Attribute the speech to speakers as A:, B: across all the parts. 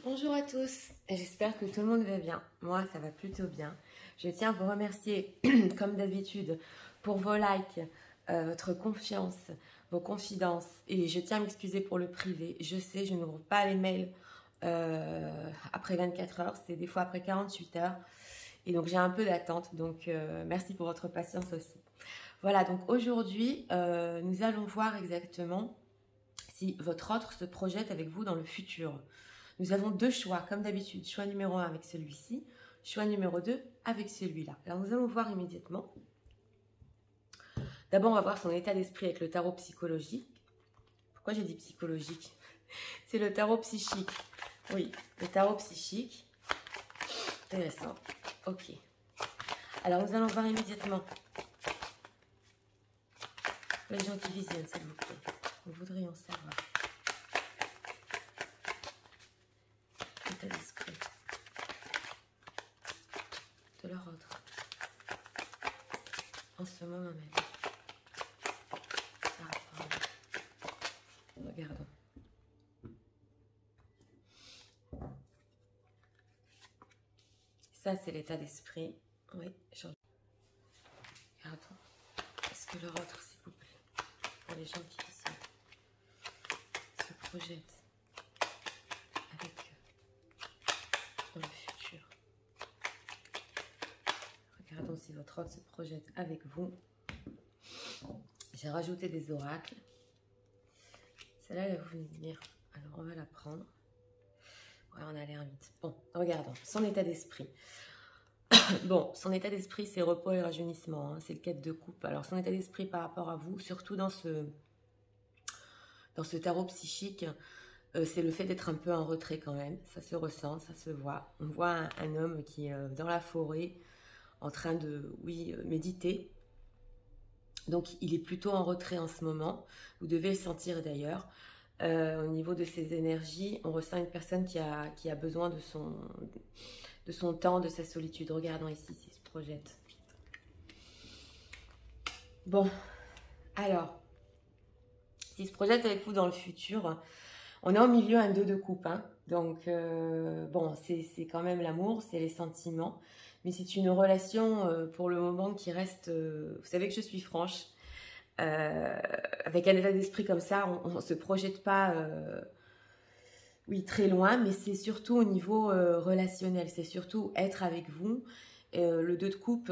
A: Bonjour à tous, j'espère que tout le monde va bien. Moi, ça va plutôt bien. Je tiens à vous remercier, comme d'habitude, pour vos likes, votre confiance, vos confidences. Et je tiens à m'excuser pour le privé. Je sais, je n'ouvre pas les mails après 24 heures, c'est des fois après 48 heures. Et donc, j'ai un peu d'attente. Donc, merci pour votre patience aussi. Voilà, donc aujourd'hui, nous allons voir exactement si votre autre se projette avec vous dans le futur. Nous avons deux choix, comme d'habitude. Choix numéro 1 avec celui-ci, choix numéro 2 avec celui-là. Alors, nous allons voir immédiatement. D'abord, on va voir son état d'esprit avec le tarot psychologique. Pourquoi j'ai dit psychologique? C'est le tarot psychique. Oui, le tarot psychique. Intéressant. Ok. Alors, nous allons voir immédiatement les gens qui visionnent, s'il vous plaît. Nous voudrions savoir l'état d'esprit de leur autre en ce moment même. Regardons. Ça, c'est l'état d'esprit. Oui, regardons. Est-ce que leur autre, s'il vous plaît, pour les gens qui ici se projettent avec eux dans le futur. Regardons si votre autre se projette avec vous. J'ai rajouté des oracles. Celle-là, elle va vous venir. Alors, on va la prendre. Ouais, on a l'air vite. Bon, regardons. Son état d'esprit. Bon, son état d'esprit, c'est repos et rajeunissement. Hein, c'est le 4 de coupe. Alors, son état d'esprit par rapport à vous, surtout dans ce tarot psychique, c'est le fait d'être un peu en retrait quand même. Ça se ressent, ça se voit. On voit un homme qui est dans la forêt, en train de, méditer. Donc, il est plutôt en retrait en ce moment. Vous devez le sentir d'ailleurs. Au niveau de ses énergies, on ressent une personne qui a besoin de son temps, de sa solitude. Regardons ici s'il se projette. Bon, alors, s'il se projette avec vous dans le futur, on est au milieu un 2 de coupe. Hein. Donc, bon, c'est quand même l'amour, c'est les sentiments. Mais c'est une relation pour le moment qui reste... vous savez que je suis franche. Avec un état d'esprit comme ça, on ne se projette pas très loin, mais c'est surtout au niveau relationnel, c'est surtout être avec vous. Le 2 de coupe,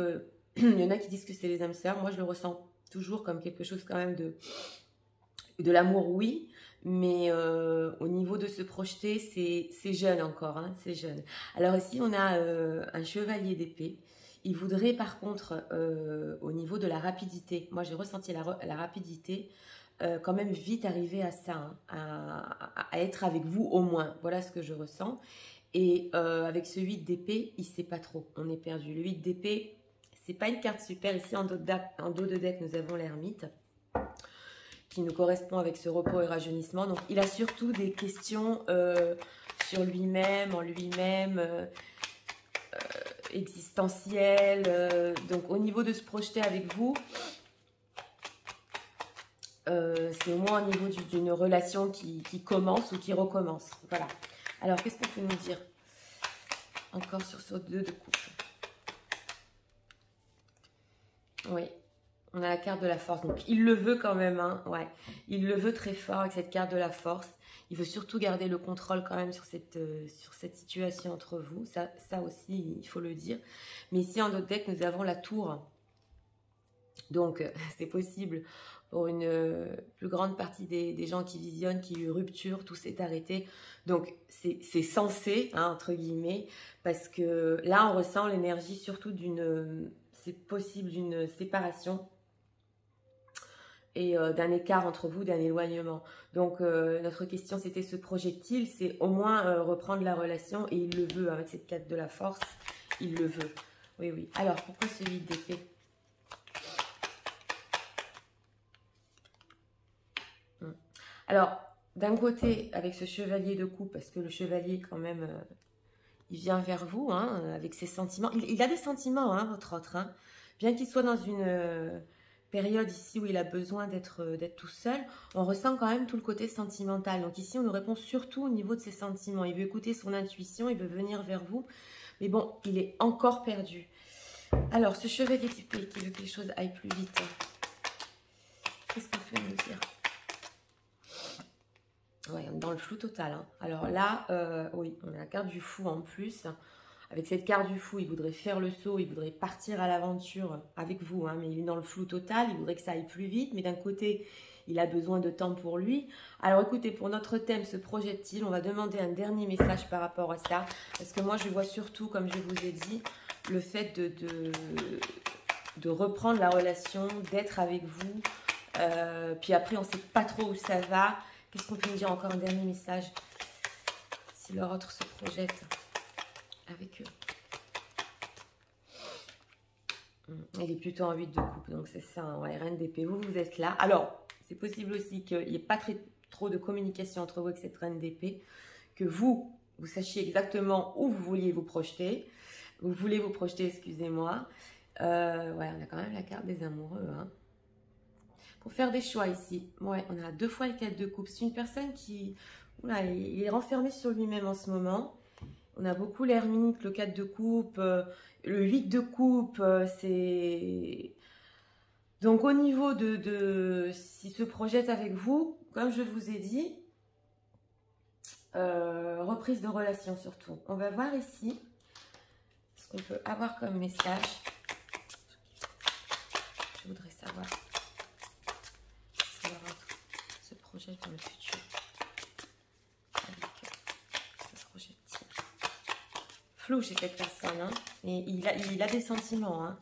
A: il y en a qui disent que c'est les âmes sœurs, moi je le ressens toujours comme quelque chose quand même de l'amour, oui, mais au niveau de se projeter, c'est jeune encore, hein, c'est jeune. Alors ici, on a un chevalier d'épée. Il voudrait par contre, au niveau de la rapidité, moi j'ai ressenti la rapidité, quand même vite arriver à ça, hein, à être avec vous au moins. Voilà ce que je ressens. Et avec ce 8 d'épée, il ne sait pas trop, on est perdu. Le 8 d'épée, c'est pas une carte super. Ici en dos de deck, nous avons l'ermite qui nous correspond avec ce repos et rajeunissement. Donc il a surtout des questions sur lui-même, en lui-même, existentielles. Donc au niveau de se projeter avec vous, c'est au moins au niveau d'une relation qui commence ou qui recommence. Voilà. Alors, qu'est-ce qu'on peut nous dire encore sur ce 2 de coupe? Oui, on a la carte de la force. Donc, il le veut quand même. Hein, ouais. Il le veut très fort avec cette carte de la force. Il veut surtout garder le contrôle quand même sur cette situation entre vous. Ça aussi, il faut le dire. Mais ici, en notre deck, nous avons la tour. Donc, c'est possible pour une plus grande partie des gens qui visionnent, qu'il y a eu rupture, tout s'est arrêté. Donc, c'est censé, hein, entre guillemets, parce que là, on ressent l'énergie surtout c'est possible d'une séparation et d'un écart entre vous, d'un éloignement. Donc, notre question, c'était se projette-t-il? C'est au moins reprendre la relation, et il le veut, avec cette carte de la force, il le veut. Oui, oui. Alors, pourquoi ce 8 d'épée? Alors, d'un côté, avec ce chevalier de coupe, parce que le chevalier, quand même, il vient vers vous, hein, avec ses sentiments. Il a des sentiments, hein, votre autre. Hein, bien qu'il soit dans une période ici où il a besoin d'être tout seul, on ressent quand même tout le côté sentimental. Donc ici, on nous répond surtout au niveau de ses sentiments. Il veut écouter son intuition, il veut venir vers vous. Mais bon, il est encore perdu. Alors, ce chevalier d'épée qui veut que les choses aillent plus vite. Qu'est-ce qu'on peut nous dire? Ouais, on est dans le flou total. Hein. Alors là, oui, on a la carte du fou en plus. Avec cette carte du fou, il voudrait faire le saut, il voudrait partir à l'aventure avec vous, hein, mais il est dans le flou total, il voudrait que ça aille plus vite, mais d'un côté, il a besoin de temps pour lui. Alors écoutez, pour notre thème, se projette-t-il? On va demander un dernier message par rapport à ça, parce que moi, je vois surtout, comme je vous ai dit, le fait de reprendre la relation, d'être avec vous, puis après, on ne sait pas trop où ça va. Qu'est-ce qu'on peut me dire encore? Un dernier message, si leur autre se projette avec eux. Il est plutôt en 8 de coupe, donc c'est ça, hein, ouais, reine d'épée, vous êtes là. Alors, c'est possible aussi qu'il n'y ait pas trop de communication entre vous avec cette reine d'épée, que vous sachiez exactement où vous vouliez vous projeter. Vous voulez vous projeter, excusez-moi. Ouais, on a quand même la carte des amoureux, hein. Pour faire des choix ici, ouais, on a 2 fois le 4 de coupe. C'est une personne qui, oula, il est renfermé sur lui-même en ce moment. On a beaucoup l'ermite, le 4 de coupe, le 8 de coupe, c'est... Donc au niveau de s'il se projette avec vous, comme je vous ai dit, reprise de relation surtout. On va voir ici ce qu'on peut avoir comme message. Je voudrais savoir si l'autre se projette dans le futur. Flou chez cette personne, hein. Et il a des sentiments, hein.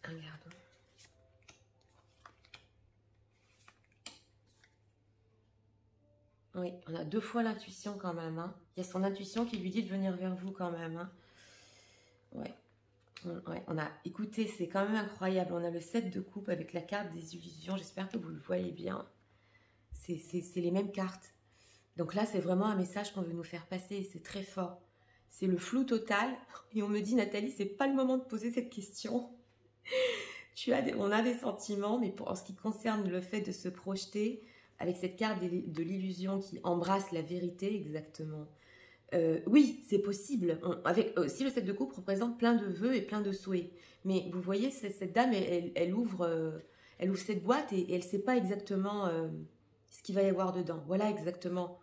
A: Regardons. Oui, on a 2 fois l'intuition quand même, hein. Il y a son intuition qui lui dit de venir vers vous quand même, hein. Ouais. Ouais, on a, écoutez, c'est quand même incroyable. On a le 7 de coupe avec la carte des illusions. J'espère que vous le voyez bien. C'est les mêmes cartes. Donc là, c'est vraiment un message qu'on veut nous faire passer. C'est très fort. C'est le flou total. Et on me dit, Nathalie, c'est pas le moment de poser cette question. On a des sentiments, mais en ce qui concerne le fait de se projeter, avec cette carte de l'illusion qui embrasse la vérité, exactement. Oui, c'est possible. Avec aussi le 7 de coupe représente plein de vœux et plein de souhaits. Mais vous voyez, cette dame, elle ouvre cette boîte et elle ne sait pas exactement... ce qu'il va y avoir dedans. Voilà exactement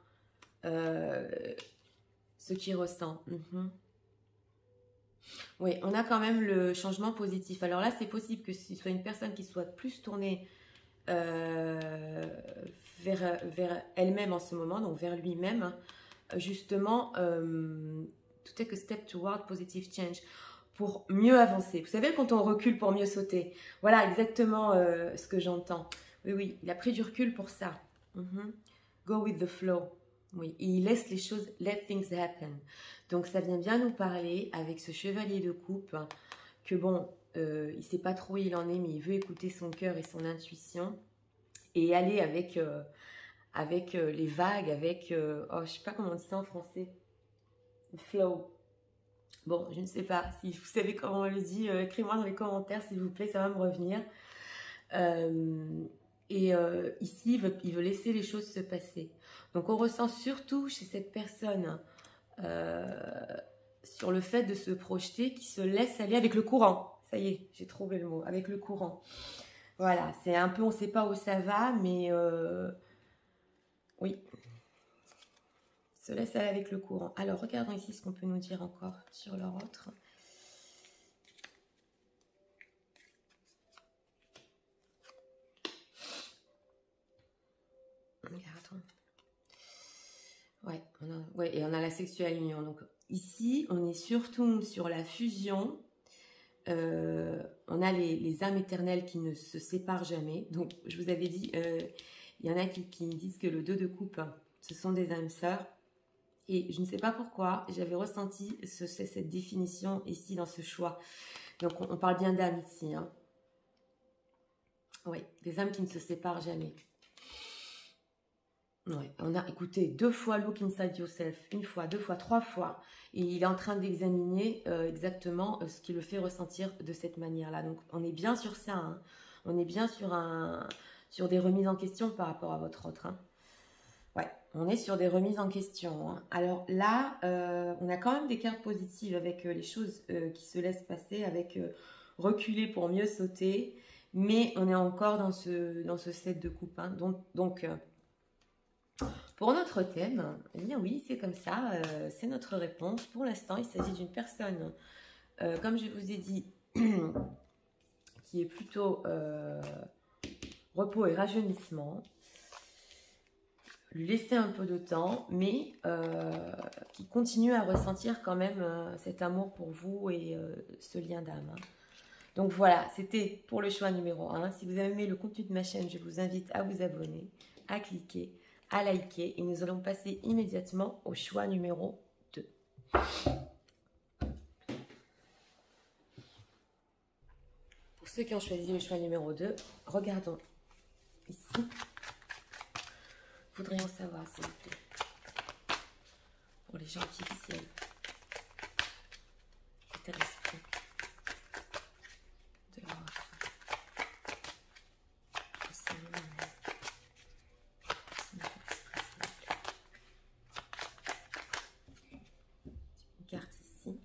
A: ce qu'il ressent. Oui, on a quand même le changement positif. Alors là, c'est possible que ce soit une personne qui soit plus tournée vers elle-même en ce moment, donc vers lui-même. Justement, to take a step toward positive change, pour mieux avancer. Vous savez, quand on recule pour mieux sauter. Voilà exactement ce que j'entends. Oui, oui, il a pris du recul pour ça. Go with the flow. Oui, et il laisse les choses, let things happen. Donc ça vient bien nous parler avec ce chevalier de coupe, hein, que bon, il ne sait pas trop où il en est, mais il veut écouter son cœur et son intuition et aller avec les vagues, avec, oh, je sais pas comment on dit ça en français, flow. Bon, je ne sais pas, si vous savez comment on le dit, écrivez-moi dans les commentaires s'il vous plaît, ça va me revenir. Ici, il veut laisser les choses se passer. Donc, on ressent surtout chez cette personne sur le fait de se projeter, qui se laisse aller avec le courant. Ça y est, j'ai trouvé le mot, avec le courant. Voilà, c'est un peu, on ne sait pas où ça va, mais oui, se laisse aller avec le courant. Alors, regardons ici ce qu'on peut nous dire encore sur leur autre. Regardons. Ouais, et on a la sexuelle union. Donc ici, on est surtout sur la fusion. On a les âmes éternelles qui ne se séparent jamais. Donc, je vous avais dit, il y en a qui disent que le 2 de coupe, ce sont des âmes sœurs. Et je ne sais pas pourquoi, j'avais ressenti cette définition ici dans ce choix. Donc, on parle bien d'âmes ici. Hein. Oui, des âmes qui ne se séparent jamais. Ouais, on a écouté 2 fois Look Inside Yourself, 1 fois, 2 fois, 3 fois, et il est en train d'examiner exactement ce qui le fait ressentir de cette manière-là. Donc on est bien sur ça, hein. On est bien sur des remises en question par rapport à votre autre. Hein. Ouais, on est sur des remises en question. Hein. Alors là, on a quand même des cartes positives avec les choses qui se laissent passer, avec reculer pour mieux sauter, mais on est encore dans ce set de coupe. Hein. Donc pour notre thème, eh bien oui, c'est comme ça, c'est notre réponse. Pour l'instant, il s'agit d'une personne, comme je vous ai dit, qui est plutôt repos et rajeunissement. Lui laisser un peu de temps, mais qui continue à ressentir quand même cet amour pour vous et ce lien d'âme. Hein. Donc voilà, c'était pour le choix numéro 1. Si vous avez aimé le contenu de ma chaîne, je vous invite à vous abonner, à cliquer, à liker et nous allons passer immédiatement au choix numéro 2. Pour ceux qui ont choisi le choix numéro 2, regardons ici. Voudrions savoir, s'il vous plaît, pour les gens artificiels, état d'esprit de leur une carte ici.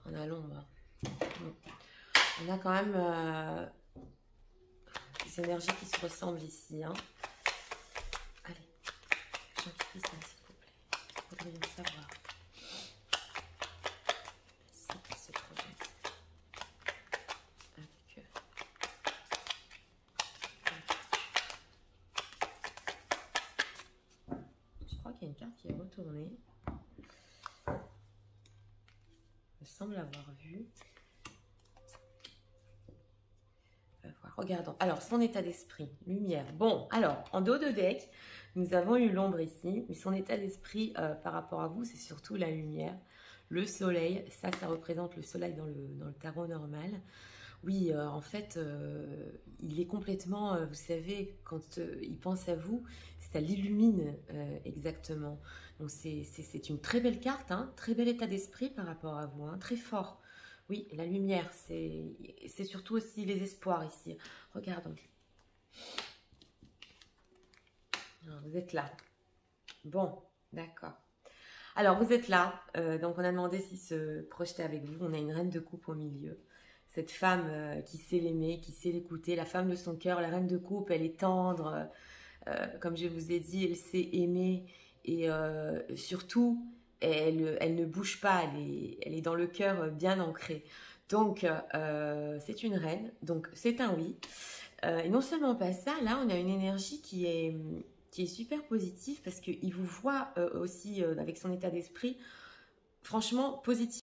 A: On a l'ombre. On a quand même des énergies qui se ressemblent ici. Hein. Allez, gens qui puissent, s'il vous plaît. Voudrions savoir. C'est qui se projette avec eux. Je crois qu'il y a une carte qui est retournée. Je semble l'avoir vue. Regardons. Alors, son état d'esprit, lumière. Bon, alors, en dos de deck, nous avons eu l'ombre ici, mais son état d'esprit par rapport à vous, c'est surtout la lumière, le soleil. Ça représente le soleil dans le tarot normal. Oui, en fait, il est complètement, vous savez, quand il pense à vous, ça l'illumine exactement. Donc, c'est une très belle carte, hein, très bel état d'esprit par rapport à vous, hein, très fort. Oui, la lumière, c'est surtout aussi les espoirs ici. Regardons. Alors, vous êtes là. Bon, d'accord. Alors, vous êtes là. Donc, on a demandé s'il se projetait avec vous. On a une reine de coupe au milieu. Cette femme qui sait l'aimer, qui sait l'écouter. La femme de son cœur, la reine de coupe, elle est tendre. Comme je vous ai dit, elle sait aimer. Et surtout... Elle ne bouge pas, elle est dans le cœur bien ancrée. Donc, c'est une reine, donc c'est un oui. Et non seulement pas ça, là, on a une énergie qui est super positive parce qu'il vous voit aussi avec son état d'esprit, franchement, positif.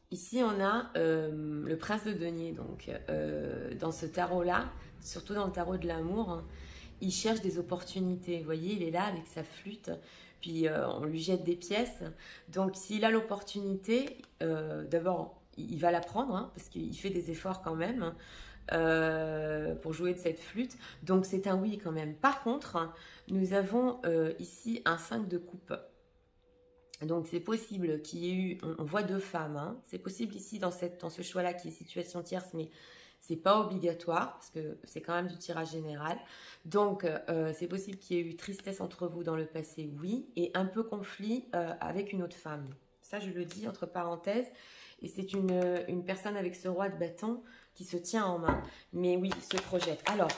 A: Ici, on a le prince de denier, donc dans ce tarot-là, surtout dans le tarot de l'amour, hein, il cherche des opportunités. Vous voyez, il est là avec sa flûte. Puis on lui jette des pièces. Donc s'il a l'opportunité, d'abord il va la prendre, hein, parce qu'il fait des efforts quand même pour jouer de cette flûte. Donc c'est un oui quand même. Par contre, nous avons ici un 5 de coupe. Donc c'est possible qu'il y ait eu, on voit 2 femmes, hein. C'est possible ici dans ce choix-là qui est situation tierce, mais c'est pas obligatoire parce que c'est quand même du tirage général. Donc, c'est possible qu'il y ait eu tristesse entre vous dans le passé, oui, et un peu conflit avec une autre femme. Ça, je le dis entre parenthèses. Et c'est une personne avec ce roi de bâton qui se tient en main. Mais oui, se projette. Alors,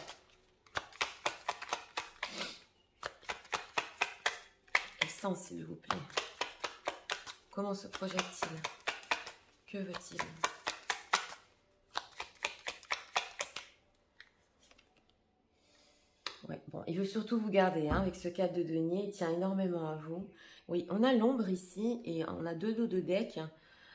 A: essence, s'il vous plaît. Comment se projette-t-il? Que veut-il? Ouais, bon, il veut surtout vous garder, hein, avec ce 4 de denier, il tient énormément à vous. Oui, on a l'ombre ici et on a 2 dos de deck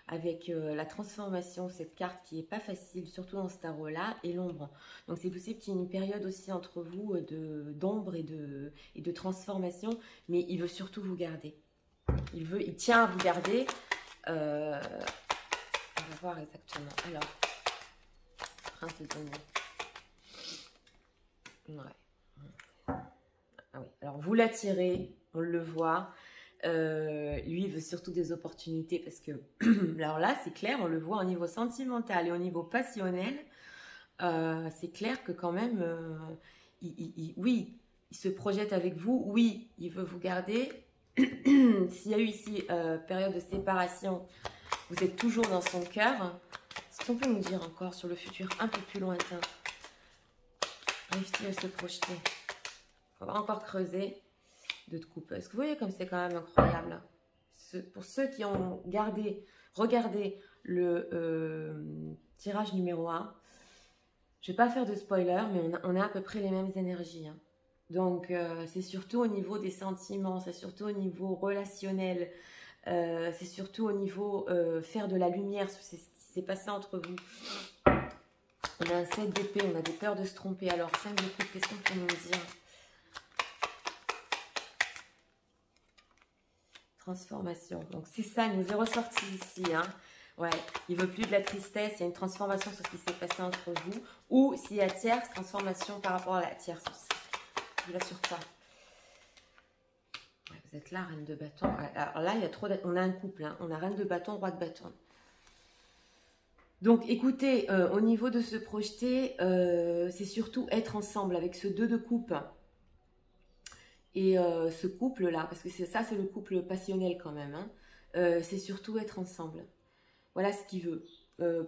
A: avec la transformation, cette carte qui n'est pas facile, surtout dans ce tarot-là, et l'ombre. Donc c'est possible qu'il y ait une période aussi entre vous d'ombre et de transformation, mais il veut surtout vous garder. Il tient à vous garder. On va voir exactement. Alors, train de se donner. Ouais. Ah oui. Alors, vous l'attirez, on le voit. Lui, il veut surtout des opportunités parce que, alors là, c'est clair, on le voit au niveau sentimental et au niveau passionnel. C'est clair que quand même, oui, il se projette avec vous. Oui, il veut vous garder. S'il y a eu ici période de séparation, vous êtes toujours dans son cœur. Est-ce qu'on peut nous dire encore sur le futur un peu plus lointain? Arrive-t-il à se projeter? On va encore creuser. De coupe. Est-ce que vous voyez comme c'est quand même incroyable? Pour ceux qui ont regardé le tirage numéro 1, je ne vais pas faire de spoiler, mais on a à peu près les mêmes énergies. Hein. Donc, c'est surtout au niveau des sentiments, c'est surtout au niveau relationnel, c'est surtout au niveau faire de la lumière sur ce qui s'est passé entre vous. On a un 7 d'épée, on a des peurs de se tromper. Alors, 5 de coupe, qu'est-ce qu'on peut nous dire? Transformation. Donc, c'est ça, il nous est ressorti ici. Hein. Ouais, il veut plus de la tristesse. Il y a une transformation sur ce qui s'est passé entre vous. Ou s'il y a tierce, transformation par rapport à la tierce aussi. Je l'assure pas. Ouais, vous êtes là, reine de bâton. Alors là, il y a trop. On a un couple. Hein. On a reine de bâton, roi de bâton. Donc, écoutez, au niveau de se projeter, c'est surtout être ensemble avec ce 2 de coupe. Et ce couple-là, parce que ça, c'est le couple passionnel quand même, hein, c'est surtout être ensemble. Voilà ce qu'il veut,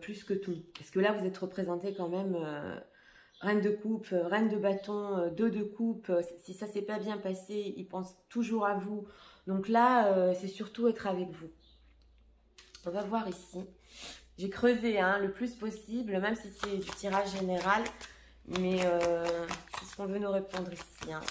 A: plus que tout. Parce que là, vous êtes représenté quand même reine de coupe, reine de bâton, 2 de coupe. Si ça s'est pas bien passé, il pense toujours à vous. Donc là, c'est surtout être avec vous. On va voir ici. J'ai creusé hein, le plus possible, même si c'est du tirage général. Mais c'est ce qu'on veut nous répondre ici. Hein.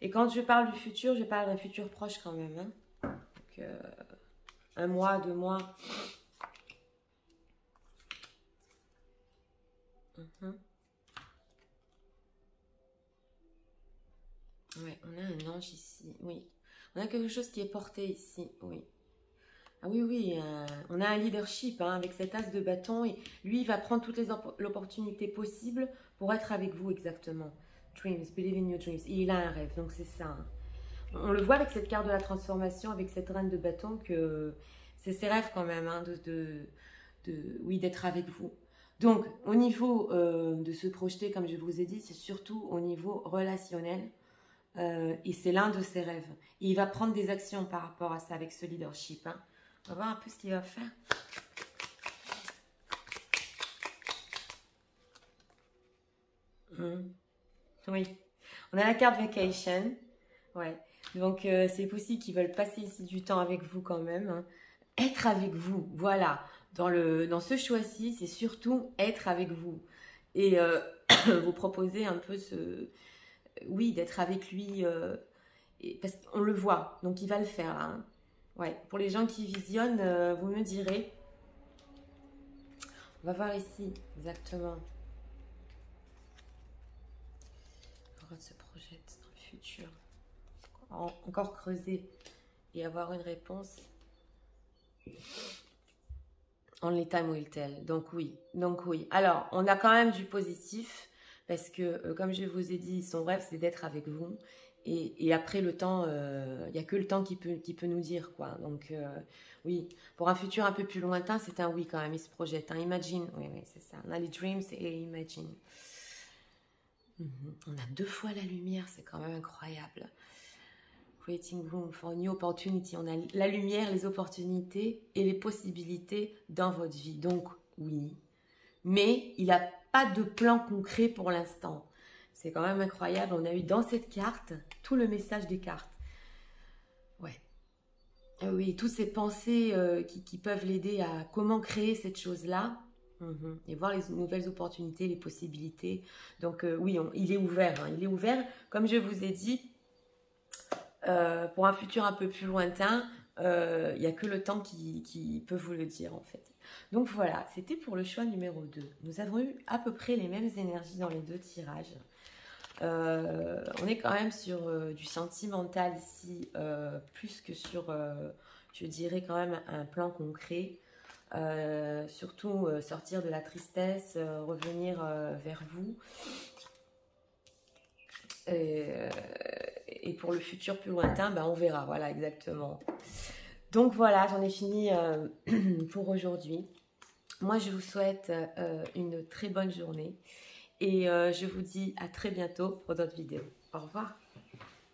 A: Et quand je parle du futur, je parle d'un futur proche quand même. Hein. Donc, 1 mois, 2 mois. Ouais, on a un ange ici, oui. On a quelque chose qui est porté ici, oui. Ah oui, oui, on a un leadership hein, avec cet as de bâton. Et lui, il va prendre toutes les opportunités possibles pour être avec vous exactement. Dreams, believe in your dreams. Et il a un rêve, donc c'est ça. Hein. On le voit avec cette carte de la transformation, avec cette reine de bâton, que c'est ses rêves quand même, hein, oui, d'être avec vous. Donc, au niveau de se projeter, comme je vous ai dit, c'est surtout au niveau relationnel. Et c'est l'un de ses rêves. Et il va prendre des actions par rapport à ça avec ce leadership. Hein. On va voir un peu ce qu'il va faire. Oui. On a la carte vacation. Ouais. Donc, c'est possible qu'ils veulent passer ici du temps avec vous quand même. Hein. Être avec vous. Voilà. Dans ce choix-ci, c'est surtout être avec vous. Et vous proposer un peu oui, d'être avec lui. Parce qu'on le voit. Donc, il va le faire. Hein. Ouais. Pour les gens qui visionnent, vous me direz. On va voir ici, exactement. On se projette dans le futur. Encore creuser et avoir une réponse. Only time will tell. Donc oui. Alors, on a quand même du positif parce que, comme je vous ai dit, son rêve, c'est d'être avec vous. Et après, le temps, il n'y a que le temps qui peut nous dire, quoi. Donc, oui, pour un futur un peu plus lointain, c'est un oui quand même, il se projette. Hein. Imagine, oui, c'est ça. On a les dreams et imagine. On a 2 fois la lumière, c'est quand même incroyable. Creating room for new opportunity. On a la lumière, les opportunités et les possibilités dans votre vie. Donc, oui. Mais il n'a pas de plan concret pour l'instant. C'est quand même incroyable. On a eu dans cette carte tout le message des cartes. Ouais. Oui, toutes ces pensées qui peuvent l'aider à comment créer cette chose-là. Et voir les nouvelles opportunités, les possibilités. Donc, oui, il est ouvert. Hein. Il est ouvert, comme je vous ai dit, pour un futur un peu plus lointain. Il n'y a que le temps qui peut vous le dire en fait. Donc voilà, c'était pour le choix numéro 2. Nous avons eu à peu près les mêmes énergies dans les deux tirages. On est quand même sur du sentimental ici, plus que sur, je dirais quand même, un plan concret. Surtout sortir de la tristesse, revenir vers vous. Et pour le futur plus lointain, ben on verra, voilà exactement. Donc voilà, j'en ai fini pour aujourd'hui. Moi, je vous souhaite une très bonne journée et je vous dis à très bientôt pour d'autres vidéos. Au revoir.